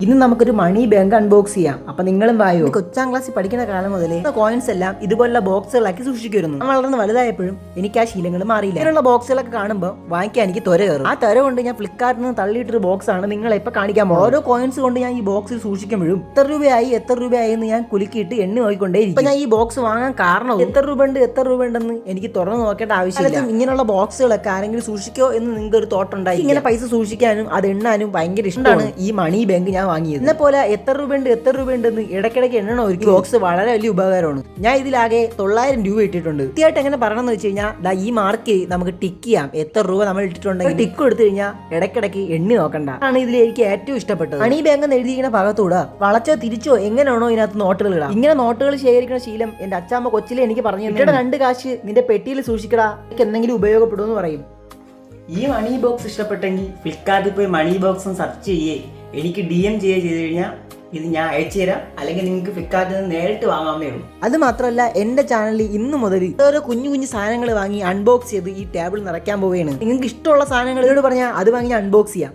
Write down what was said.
ഇന്ന് നമുക്കൊരു മണി bank unbox ചെയ്യാം. അപ്പൊ നിങ്ങളും വായോ. കൊച്ചാം ക്ലാസ്സിൽ പഠിക്കുന്ന കാലം മുതലേ കോയിൻസ് എല്ലാം ഇതുപോലുള്ള ബോക്സുകളാക്കി സൂക്ഷിക്കുമായിരുന്നു. ഞാൻ വളർന്ന് വലുതായപ്പോഴും എനിക്ക് ആ ശീലങ്ങൾ മാറിയില്ല. ഇങ്ങനെയുള്ള ബോക്സുകളൊക്കെ കാണുമ്പോൾ വാങ്ങിക്കാൻ എനിക്ക് ത്വര കയറും. ആ ത്വര കൊണ്ട് ഞാൻ ഫ്ലിപ്കാർട്ടിൽ നിന്ന് തള്ളിയിട്ടൊരു ബോക്സ് ആണ് നിങ്ങളെ ഇപ്പൊ കാണിക്കാൻ പോകുന്നത്. ഓരോ കോയിൻസ് കൊണ്ട് ഞാൻ ഈ ബോക്സിൽ സൂക്ഷിക്കുമ്പോഴും എത്ര രൂപയായി എന്ന് ഞാൻ കുലുക്കിയിട്ട് എണ്ണി നോക്കിക്കൊണ്ടേയിരിക്കും. ഇപ്പൊ ഞാൻ ഈ ബോക്സ് വാങ്ങാൻ കാരണവും എത്ര രൂപ ഉണ്ടെന്ന് എനിക്ക് തുറന്നു നോക്കേണ്ട ആവശ്യമില്ല. ഇങ്ങനെയുള്ള ബോക്സുകളൊക്കെ ആരെങ്കിലും സൂക്ഷിക്കോ എന്ന് നിങ്ങൾക്ക് ഒരു തോട്ടുണ്ടായി. ഇങ്ങനെ പൈസ സൂക്ഷിക്കാനും അത് എണ്ണാനും ഭയങ്കര ഇഷ്ടമാണ് ഈ മണി ബാങ്ക് ഞാൻ വാങ്ങിയത്. എന്നെ പോലെ എത്ര രൂപയുണ്ടെന്ന് ഇടയ്ക്കിടയ്ക്ക് എണ്ണണ ഒരു ബോക്സ് വളരെ വലിയ ഉപകാരമാണ്. ഞാൻ ഇതിലാകെ 900 രൂപ ഇട്ടിട്ടുണ്ട്. കൃത്യമായിട്ട് എങ്ങനെ പറയണമെന്ന് വെച്ച് കഴിഞ്ഞാൽ ഈ മാർക്ക് നമുക്ക് ടിക്ക് ചെയ്യാം. എത്ര രൂപ നമ്മൾ ഇട്ടിട്ടുണ്ടെങ്കിൽ ടിക്ക് എടുത്തു കഴിഞ്ഞാൽ ഇടയ്ക്കിടയ്ക്ക് എണ്ണി നോക്കണ്ട. ആണ് ഇതിൽ എനിക്ക് ഏറ്റവും ഇഷ്ടപ്പെട്ടത്. മണി ബാങ്ക് എന്ന് എഴുതിയിരിക്കുന്ന ഭാഗത്തൂടെ വളച്ചോ തിരിച്ചോ എങ്ങനെയാണോ ഇതിനകത്ത് നോട്ടുകൾ ഇടാം. ഇങ്ങനെ നോട്ടുകൾ ശേഖരിക്കുന്ന ശീലം എന്റെ അച്ഛാമ്മ കൊച്ചിലെ എനിക്ക് പറഞ്ഞു, ഇവിടെ 2 കാശ് നിന്റെ പെട്ടിയിൽ സൂക്ഷിക്കടാ, എന്തെങ്കിലും ഉപയോഗപ്പെടുമെന്ന് പറയും. ഈ മണി ബോക്സ് ഇഷ്ടപ്പെട്ടെങ്കിൽ ഫ്ലിപ്കാർട്ടിൽ പോയി മണി ബോക്സ് സെർച്ച് ചെയ്യേ എനിക്ക് DM ചെയ്ത് കഴിഞ്ഞാൽ ഇത് ഞാൻ അയച്ചു തരാം. അല്ലെങ്കിൽ നിങ്ങൾക്ക് ഫ്ലിപ്കാർട്ടിൽ നിന്ന് നേരിട്ട് വാങ്ങാമേ ഉള്ളൂ. അത് മാത്രമല്ല എന്റെ ചാനലിൽ ഇന്ന് മുതൽ ഓരോ കുഞ്ഞു സാധനങ്ങൾ വാങ്ങി അൺബോക്സ് ചെയ്ത് ഈ ടേബിൾ നിറയ്ക്കാൻ പോവുകയാണ്. നിങ്ങൾക്ക് ഇഷ്ടമുള്ള സാധനങ്ങൾ പറഞ്ഞാൽ അത് വാങ്ങി അൺബോക്സ് ചെയ്യാം.